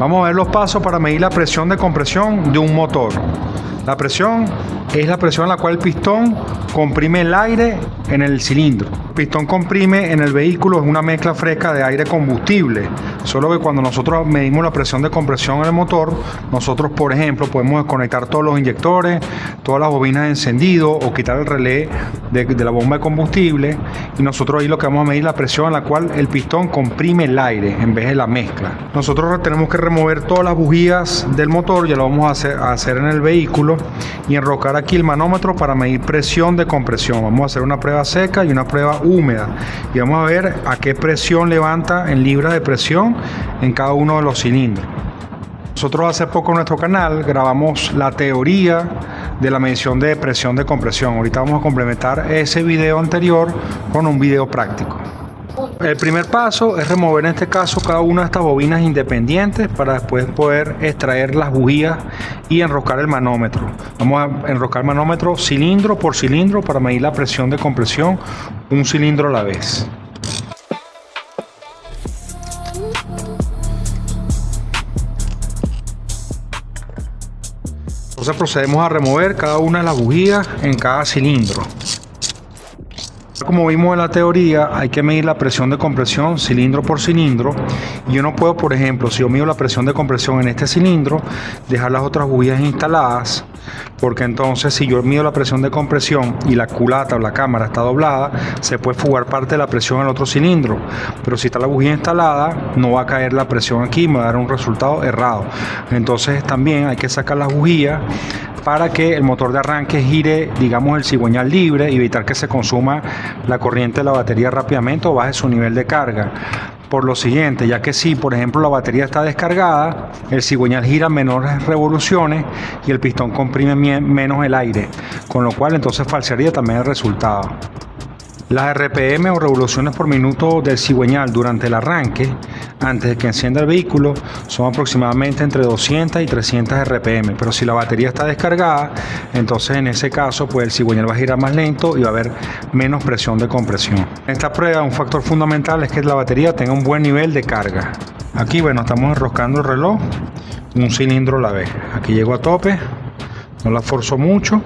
Vamos a ver los pasos para medir la presión de compresión de un motor. La presión es la presión a la cual el pistón comprime el aire en el cilindro. El pistón comprime en el vehículo es una mezcla fresca de aire-combustible. Solo que cuando nosotros medimos la presión de compresión en el motor, nosotros, por ejemplo, podemos desconectar todos los inyectores, todas las bobinas de encendido o quitar el relé de la bomba de combustible. Y nosotros ahí lo que vamos a medir es la presión a la cual el pistón comprime el aire en vez de la mezcla. Nosotros tenemos que remover todas las bujías del motor, ya lo vamos a hacer en el vehículo, y enroscar aquí el manómetro para medir presión de compresión. Vamos a hacer una prueba seca y una prueba húmeda y vamos a ver a qué presión levanta en libras de presión en cada uno de los cilindros. Nosotros hace poco en nuestro canal grabamos la teoría de la medición de presión de compresión. Ahorita vamos a complementar ese video anterior con un video práctico. El primer paso es remover en este caso cada una de estas bobinas independientes para después poder extraer las bujías y enroscar el manómetro. Vamos a enroscar el manómetro cilindro por cilindro para medir la presión de compresión un cilindro a la vez. Entonces procedemos a remover cada una de las bujías en cada cilindro. Como vimos en la teoría, hay que medir la presión de compresión cilindro por cilindro. Y yo no puedo, por ejemplo, si yo mido la presión de compresión en este cilindro, dejar las otras bujías instaladas, porque entonces si yo mido la presión de compresión y la culata o la cámara está doblada, se puede fugar parte de la presión en el otro cilindro. Pero si está la bujía instalada, no va a caer la presión aquí y me va a dar un resultado errado. Entonces también hay que sacar las bujías para que el motor de arranque gire, digamos, el cigüeñal libre y evitar que se consuma la corriente de la batería rápidamente o baje su nivel de carga. Por lo siguiente, ya que si por ejemplo la batería está descargada, el cigüeñal gira menores revoluciones y el pistón comprime menos el aire, con lo cual entonces falsearía también el resultado. Las RPM o revoluciones por minuto del cigüeñal durante el arranque, antes de que encienda el vehículo, son aproximadamente entre 200 y 300 RPM, pero si la batería está descargada, entonces en ese caso pues el cigüeñal va a girar más lento y va a haber menos presión de compresión. En esta prueba un factor fundamental es que la batería tenga un buen nivel de carga. Aquí bueno, estamos enroscando el reloj un cilindro a la vez. Aquí llego a tope, no la forzo mucho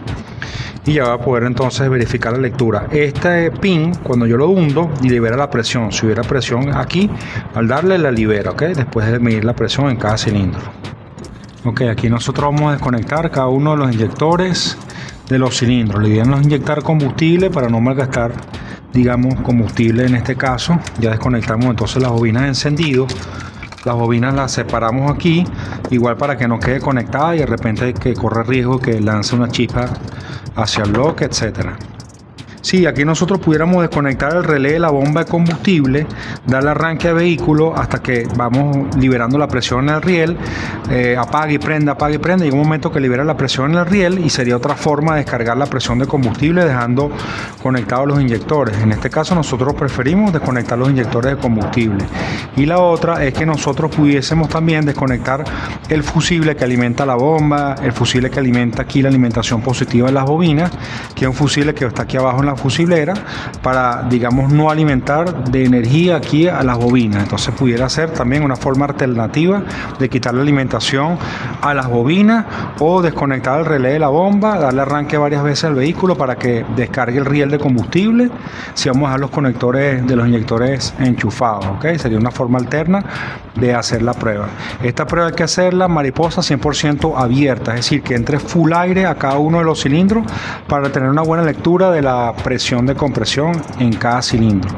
y ya va a poder entonces verificar la lectura. Este pin, cuando yo lo hundo, libera la presión. Si hubiera presión aquí, al darle la libera, ¿ok? Después de medir la presión en cada cilindro. Ok, aquí nosotros vamos a desconectar cada uno de los inyectores de los cilindros. La idea no es inyectar combustible para no malgastar, digamos, combustible en este caso. Ya desconectamos entonces las bobinas de encendido. Las bobinas las separamos aquí, igual para que no quede conectada y de repente que corre riesgo que lance una chispa hacia el bloque, etcétera. Si aquí nosotros pudiéramos desconectar el relé de la bomba de combustible, darle arranque al vehículo hasta que vamos liberando la presión en el riel, apaga y prende, y en un momento que libera la presión en el riel y sería otra forma de descargar la presión de combustible dejando conectados los inyectores. En este caso nosotros preferimos desconectar los inyectores de combustible. Y la otra es que nosotros pudiésemos también desconectar el fusible que alimenta la bomba, el fusible que alimenta aquí la alimentación positiva de las bobinas, que es un fusible que está aquí abajo en la fusiblera, para, digamos, no alimentar de energía aquí a las bobinas. Entonces pudiera ser también una forma alternativa de quitar la alimentación a las bobinas o desconectar el relé de la bomba, darle arranque varias veces al vehículo para que descargue el riel de combustible si vamos a dejar los conectores de los inyectores enchufados, ¿ok? Sería una forma alterna de hacer la prueba. Esta prueba hay que hacerla mariposa 100% abierta, es decir, que entre full aire a cada uno de los cilindros para tener una buena lectura de la presión de compresión en cada cilindro.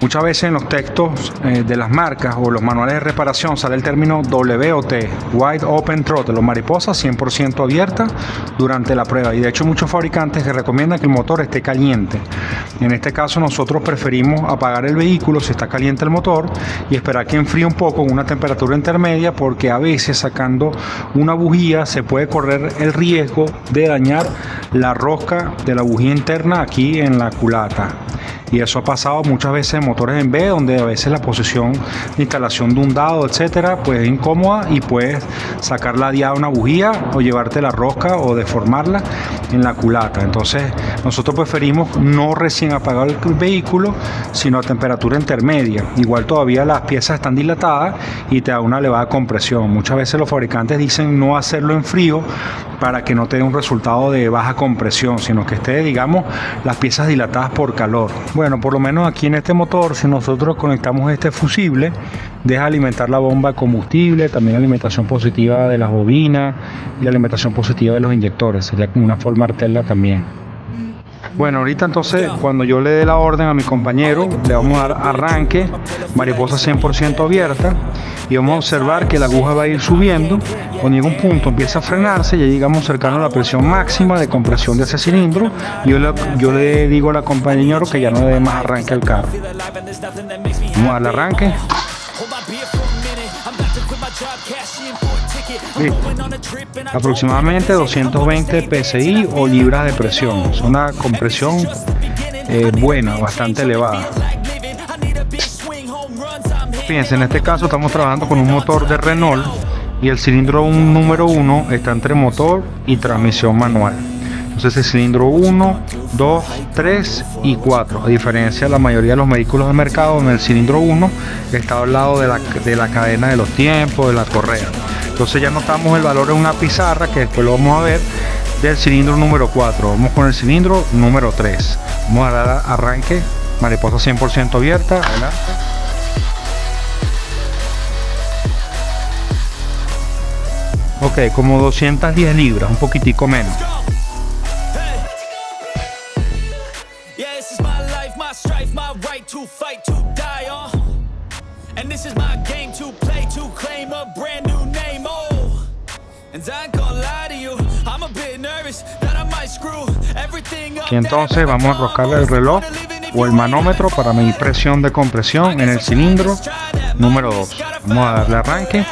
Muchas veces en los textos de las marcas o los manuales de reparación sale el término WOT, Wide Open Throttle, o mariposa 100% abierta durante la prueba, y de hecho muchos fabricantes que recomiendan que el motor esté caliente. En este caso nosotros preferimos apagar el vehículo si está caliente el motor y esperar que enfríe un poco en una temperatura intermedia, porque a veces sacando una bujía se puede correr el riesgo de dañar la rosca de la bujía interna aquí en la culata. y eso ha pasado muchas veces en motores en B, donde a veces la posición de instalación de un dado, etcétera, pues es incómoda y puedes sacar la diada de una bujía o llevarte la rosca o deformarla en la culata. Entonces nosotros preferimos no recién apagar el vehículo, sino a temperatura intermedia. Igual todavía las piezas están dilatadas y te da una elevada compresión. Muchas veces los fabricantes dicen no hacerlo en frío para que no te dé un resultado de baja compresión, sino que esté, digamos, las piezas dilatadas por calor. Bueno, por lo menos aquí en este motor, si nosotros conectamos este fusible, deja alimentar la bomba de combustible, también alimentación positiva de las bobinas y la alimentación positiva de los inyectores. Sería como una forma alterna también. Bueno, ahorita entonces cuando yo le dé la orden a mi compañero, le vamos a dar arranque, mariposa 100% abierta, y vamos a observar que la aguja va a ir subiendo. Cuando llega un punto empieza a frenarse, ya llegamos cercano a la presión máxima de compresión de ese cilindro, y yo le digo al compañero que ya no le dé más arranque al carro. Vamos a darle arranque. Listo. Aproximadamente 220 psi o libras de presión. Es una compresión buena, bastante elevada. Fíjense, en este caso estamos trabajando con un motor de Renault y el cilindro número 1 está entre motor y transmisión manual. Entonces el cilindro 1, 2, 3 y 4. A diferencia de la mayoría de los vehículos de mercado, donde el cilindro 1 está al lado de la cadena de los tiempos, de la correa. Entonces ya notamos el valor en una pizarra, que después lo vamos a ver, del cilindro número 4. Vamos con el cilindro número 3. Vamos a dar arranque, mariposa 100% abierta. Adelante. Ok, como 210 libras, un poquitico menos. Y entonces vamos a enroscarle el reloj o el manómetro para medir presión de compresión en el cilindro número 2. Vamos a darle arranque.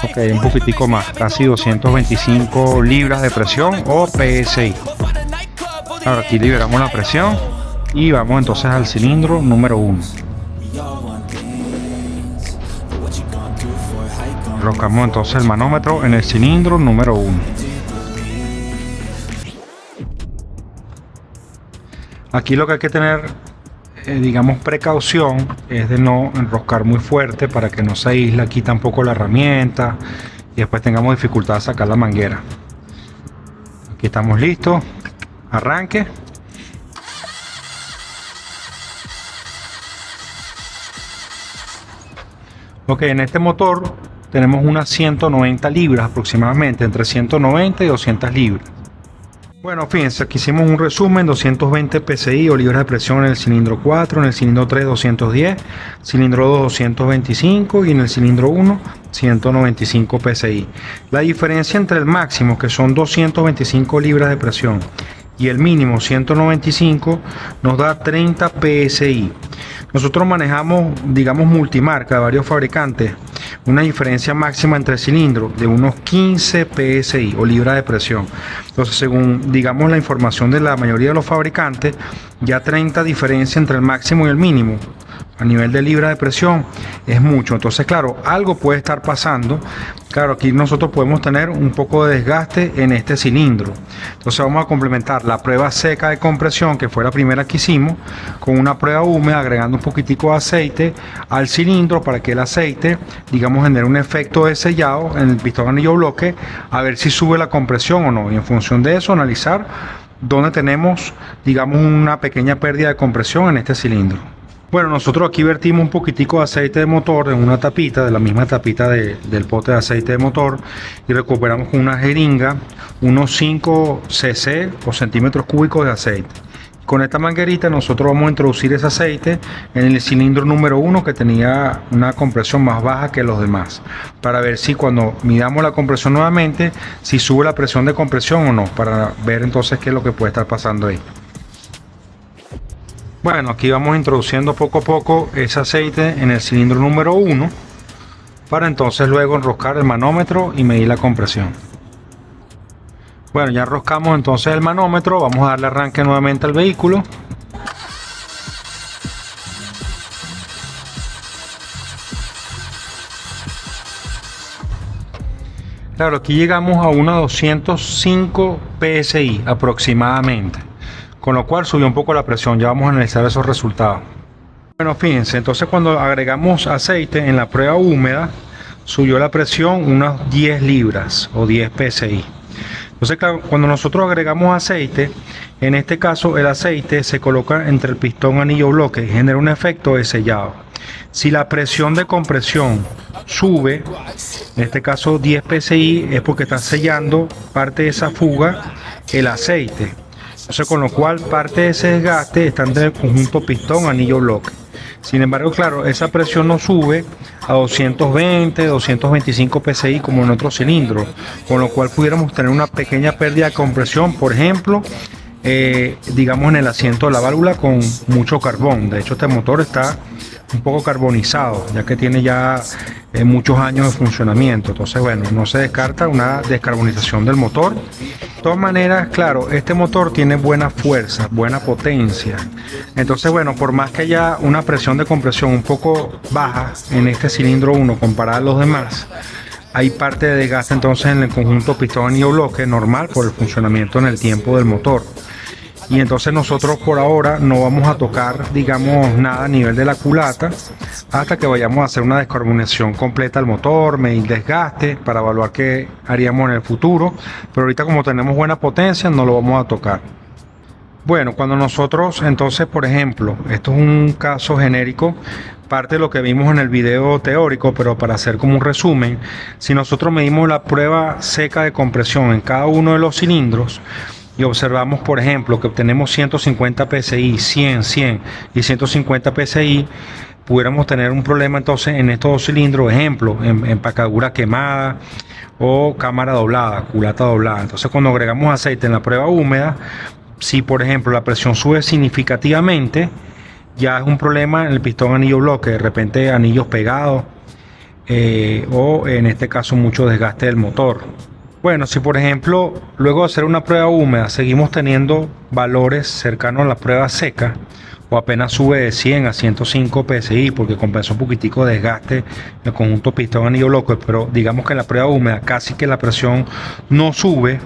Ok, un poquitico más, casi 225 libras de presión o PSI. Ahora aquí liberamos la presión y vamos entonces al cilindro número 1. Colocamos entonces el manómetro en el cilindro número 1. Aquí lo que hay que tener, digamos, precaución es de no enroscar muy fuerte para que no se aísle aquí tampoco la herramienta y después tengamos dificultad de sacar la manguera. Aquí estamos listos. Arranque. Ok, en este motor tenemos unas 190 libras aproximadamente, entre 190 y 200 libras. Bueno, fíjense, aquí hicimos un resumen: 220 psi o libras de presión en el cilindro 4, en el cilindro 3 210, cilindro 2 225 y en el cilindro 1 195 psi. La diferencia entre el máximo, que son 225 libras de presión, y el mínimo 195 nos da 30 psi. Nosotros manejamos, digamos, multimarca de varios fabricantes, una diferencia máxima entre cilindros de unos 15 psi o libras de presión. Entonces, según, digamos, la información de la mayoría de los fabricantes, ya 30 diferencia entre el máximo y el mínimo a nivel de libra de presión es mucho. Entonces, claro, algo puede estar pasando. Claro, aquí nosotros podemos tener un poco de desgaste en este cilindro. Entonces vamos a complementar la prueba seca de compresión, que fue la primera que hicimos, con una prueba húmeda, agregando un poquitico de aceite al cilindro para que el aceite, digamos, genere un efecto de sellado en el pistón anillo bloque, a ver si sube la compresión o no, y en función de eso analizar dónde tenemos, digamos, una pequeña pérdida de compresión en este cilindro. Bueno, nosotros aquí vertimos un poquitico de aceite de motor en una tapita, de la misma tapita del pote de aceite de motor, y recuperamos con una jeringa unos 5 cc o centímetros cúbicos de aceite. Con esta manguerita nosotros vamos a introducir ese aceite en el cilindro número 1, que tenía una compresión más baja que los demás, para ver si cuando midamos la compresión nuevamente, si sube la presión de compresión o no, para ver entonces qué es lo que puede estar pasando ahí. Bueno, aquí vamos introduciendo poco a poco ese aceite en el cilindro número 1 para entonces luego enroscar el manómetro y medir la compresión. Bueno, ya enroscamos entonces el manómetro, vamos a darle arranque nuevamente al vehículo. Claro, aquí llegamos a unos 205 PSI aproximadamente, con lo cual subió un poco la presión. Ya vamos a analizar esos resultados. Bueno, fíjense, entonces cuando agregamos aceite en la prueba húmeda, subió la presión unas 10 libras o 10 PSI. Entonces, claro, cuando nosotros agregamos aceite, en este caso el aceite se coloca entre el pistón anillo bloque y genera un efecto de sellado. Si la presión de compresión sube, en este caso 10 PSI, es porque está sellando parte de esa fuga el aceite. Entonces, con lo cual parte de ese desgaste está en el conjunto pistón anillo bloque. Sin embargo, claro, esa presión no sube a 220, 225 PSI como en otros cilindros, con lo cual pudiéramos tener una pequeña pérdida de compresión, por ejemplo, digamos en el asiento de la válvula con mucho carbón. De hecho, este motor está un poco carbonizado, ya que tiene ya muchos años de funcionamiento. Entonces, bueno, no se descarta una descarbonización del motor. De todas maneras, claro, este motor tiene buena fuerza, buena potencia. Entonces, bueno, por más que haya una presión de compresión un poco baja en este cilindro 1 comparada a los demás, hay parte de desgaste entonces en el conjunto pistón anillo bloque normal por el funcionamiento en el tiempo del motor. Y entonces nosotros por ahora no vamos a tocar, digamos, nada a nivel de la culata hasta que vayamos a hacer una descarbonización completa al motor, medir desgaste para evaluar qué haríamos en el futuro. Pero ahorita, como tenemos buena potencia, no lo vamos a tocar. Bueno, cuando nosotros entonces, por ejemplo, esto es un caso genérico, parte de lo que vimos en el video teórico, pero para hacer como un resumen, si nosotros medimos la prueba seca de compresión en cada uno de los cilindros, y observamos, por ejemplo, que obtenemos 150 PSI, 100, 100 y 150 PSI, pudiéramos tener un problema entonces en estos dos cilindros, ejemplo, empacadura quemada o cámara doblada, culata doblada. Entonces, cuando agregamos aceite en la prueba húmeda, si por ejemplo la presión sube significativamente, ya es un problema en el pistón anillo bloque, de repente anillos pegados o en este caso mucho desgaste del motor. Bueno, si por ejemplo luego de hacer una prueba húmeda seguimos teniendo valores cercanos a la prueba seca o apenas sube de 100 a 105 PSI porque compensó un poquitico de desgaste en el conjunto pistón anillo bloque, pero digamos que en la prueba húmeda casi que la presión no sube,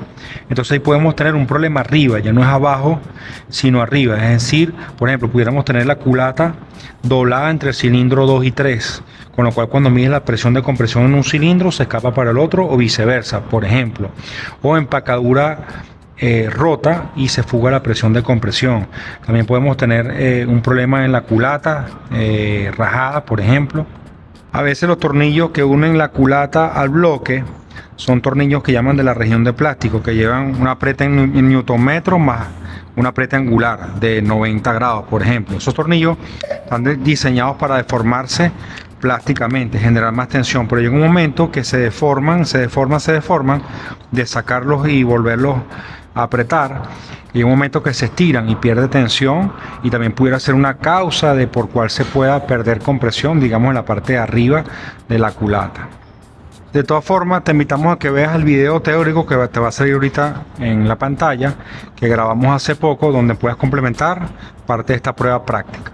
entonces ahí podemos tener un problema arriba, ya no es abajo sino arriba, es decir, por ejemplo pudiéramos tener la culata doblada entre el cilindro 2 y 3, con lo cual cuando mides la presión de compresión en un cilindro se escapa para el otro o viceversa, por ejemplo, o empacadura rota y se fuga la presión de compresión. También podemos tener un problema en la culata rajada, por ejemplo. A veces los tornillos que unen la culata al bloque son tornillos que llaman de la región de plástico, que llevan una preta en newtonmetro más una preta angular de 90 grados, por ejemplo. Esos tornillos están diseñados para deformarse plásticamente, generar más tensión, pero llega un momento que se deforman, de sacarlos y volverlos a apretar, y un momento que se estiran y pierde tensión, y también pudiera ser una causa de por cual se pueda perder compresión, digamos en la parte de arriba de la culata. De todas formas, te invitamos a que veas el video teórico que te va a salir ahorita en la pantalla, que grabamos hace poco, donde puedas complementar parte de esta prueba práctica.